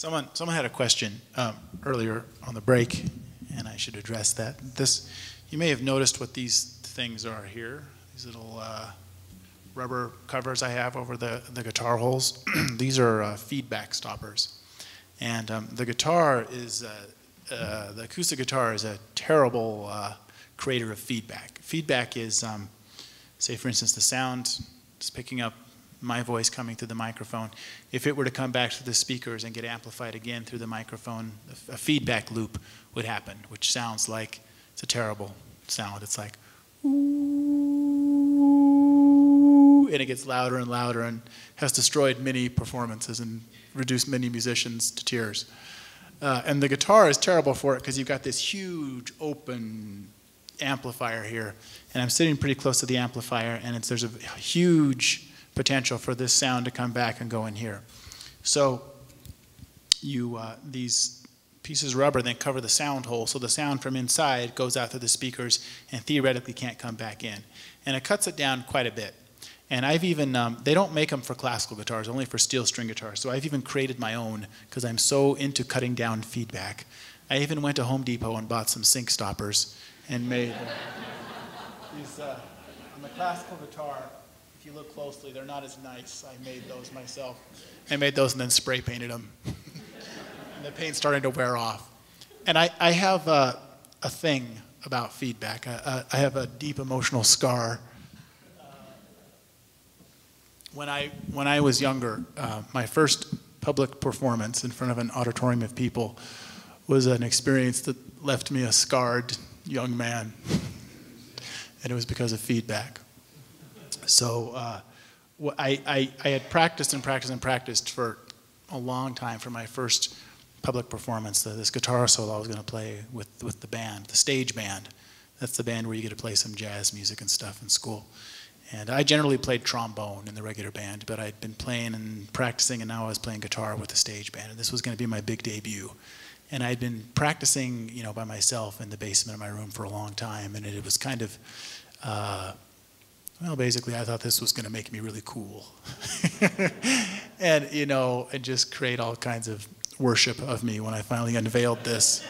Someone had a question earlier on the break, and I should address that. You may have noticed what these things are here. These little rubber covers I have over the guitar holes. These are feedback stoppers, and the guitar is the acoustic guitar is a terrible creator of feedback. Feedback is, say for instance, the sound is picking up my voice coming through the microphone. If it were to come back to the speakers and get amplified again through the microphone, a feedback loop would happen, which sounds like, it's a terrible sound. It's like, ooh, and it gets louder and louder and has destroyed many performances and reduced many musicians to tears. And the guitar is terrible for it because you've got this huge open amplifier here. And I'm sitting pretty close to the amplifier, and there's a huge potential for this sound to come back and go in here. So these pieces of rubber then cover the sound hole, so the sound from inside goes out through the speakers and theoretically can't come back in. And it cuts it down quite a bit. And I've even, they don't make them for classical guitars, only for steel string guitars. So I've even created my own because I'm so into cutting down feedback. I even went to Home Depot and bought some sync stoppers and made these, on the classical guitar, if you look closely, they're not as nice. I made those myself. I made those and then spray painted them. And the paint's starting to wear off. And I have a thing about feedback. I have a deep emotional scar. When I was younger, my first public performance in front of an auditorium of people was an experience that left me a scarred young man. And it was because of feedback. So I had practiced and practiced and practiced for a long time for my first public performance, this guitar solo I was going to play with the band, the stage band. That's the band where you get to play some jazz music and stuff in school. And I generally played trombone in the regular band, but I'd been playing and practicing, and now I was playing guitar with the stage band. And this was going to be my big debut. And I'd been practicing, you know, by myself in the basement of my room for a long time, and it was kind of, well, basically, I thought this was going to make me really cool. And, you know, and just create all kinds of worship of me when I finally unveiled this.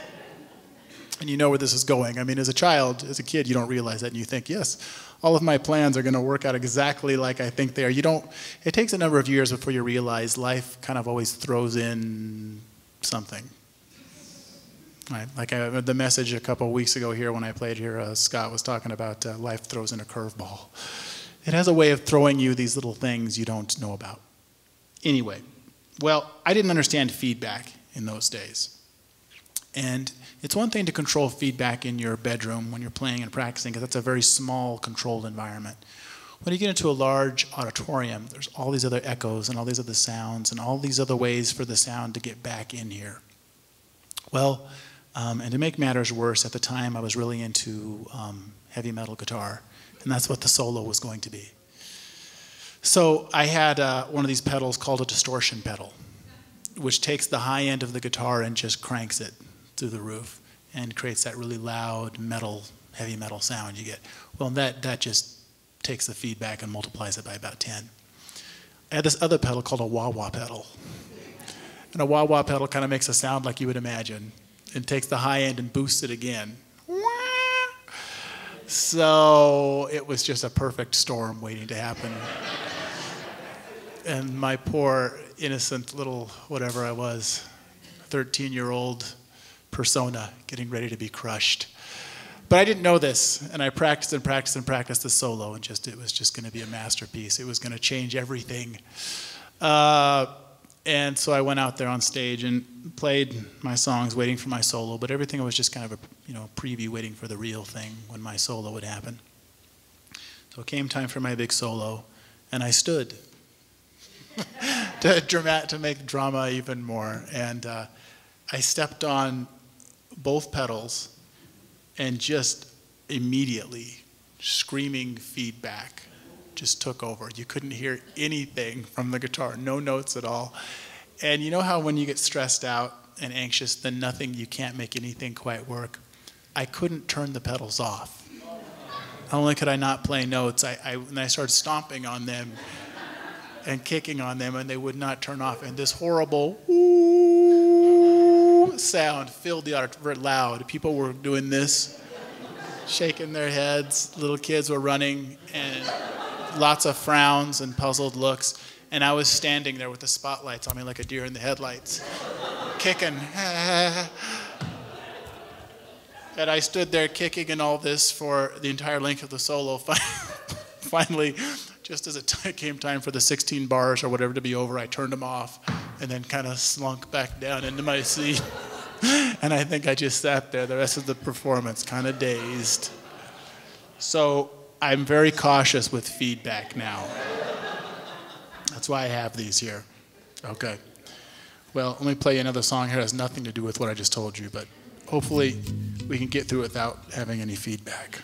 And you know where this is going. I mean, as a child, as a kid, you don't realize that, and you think, yes, all of my plans are going to work out exactly like I think they are. You don't, it takes a number of years before you realize life kind of always throws in something. Right? Like the message a couple of weeks ago here when I played here, Scott was talking about life throws in a curveball. It has a way of throwing you these little things you don't know about. Anyway, well, I didn't understand feedback in those days. And it's one thing to control feedback in your bedroom when you're playing and practicing, because that's a very small, controlled environment. When you get into a large auditorium, there's all these other echoes and all these other sounds and all these other ways for the sound to get back in here. Well, and to make matters worse, at the time I was really into heavy metal guitar, and that's what the solo was going to be. So I had one of these pedals called a distortion pedal, which takes the high end of the guitar and just cranks it through the roof and creates that really loud metal, heavy metal sound you get. Well, that just takes the feedback and multiplies it by about 10. I had this other pedal called a wah-wah pedal. And a wah-wah pedal kind of makes a sound like you would imagine. It takes the high end and boosts it again. So it was just a perfect storm waiting to happen. And my poor, innocent little, whatever I was, 13-year-old persona getting ready to be crushed. But I didn't know this, and I practiced and practiced and practiced the solo, and it was just going to be a masterpiece. It was going to change everything. And so I went out there on stage and played my songs, waiting for my solo, but everything was just kind of a preview, waiting for the real thing when my solo would happen. So it came time for my big solo, and I stood to make drama even more. And I stepped on both pedals, and just immediately screaming feedback just took over. You couldn't hear anything from the guitar, no notes at all. And you know how when you get stressed out and anxious, then you can't make anything quite work? I couldn't turn the pedals off. Not only could I not play notes, and I started stomping on them and kicking on them, and they would not turn off. And this horrible, ooh, sound filled the auditorium, loud. People were doing this, shaking their heads. Little kids were running, and lots of frowns and puzzled looks. And I was standing there with the spotlights on me like a deer in the headlights, kicking. And I stood there kicking and all this for the entire length of the solo. Finally, just as it came time for the 16 bars or whatever to be over, I turned them off and then kind of slunk back down into my seat. And I think I just sat there the rest of the performance, kind of dazed. So I'm very cautious with feedback now. That's why I have these here. Okay. Well, let me play you another song here. It has nothing to do with what I just told you, but hopefully we can get through it without having any feedback.